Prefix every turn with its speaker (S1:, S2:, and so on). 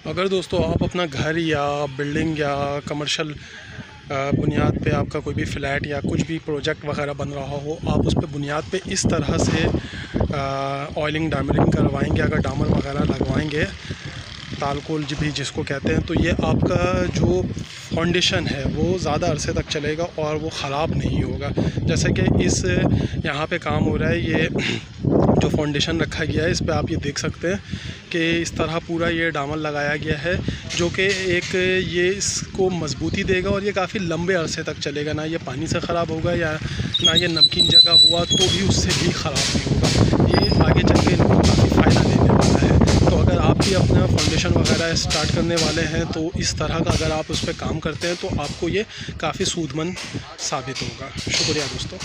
S1: अगर दोस्तों आप अपना घर या बिल्डिंग या कमर्शियल बुनियाद पे आपका कोई भी फ़्लैट या कुछ भी प्रोजेक्ट वगैरह बन रहा हो, आप उस पे बुनियाद पे इस तरह से ऑयलिंग डामरिंग करवाएंगे, अगर डामर वगैरह लगवाएंगे, तालकोल भी जिसको कहते हैं, तो ये आपका जो फाउंडेशन है वो ज़्यादा अरसे तक चलेगा और वो ख़राब नहीं होगा। जैसे कि इस यहाँ पे काम हो रहा है, ये जो फाउंडेशन रखा गया है इस पे आप ये देख सकते हैं कि इस तरह पूरा ये डामर लगाया गया है, जो कि एक ये इसको मजबूती देगा और ये काफ़ी लंबे अरसे तक चलेगा। ना ये पानी से ख़राब होगा या ना ये नमकीन जगह हुआ तो भी उससे भी ख़राब नहीं होगा। ये आगे चल के इनको काफ़ी फ़ायदा देने वाला है। तो अगर आप भी अपना फाउंडेशन वगैरह स्टार्ट करने वाले हैं तो इस तरह का अगर आप उस पर काम करते हैं तो आपको ये काफ़ी सूदमंद साबित होगा। शुक्रिया दोस्तों।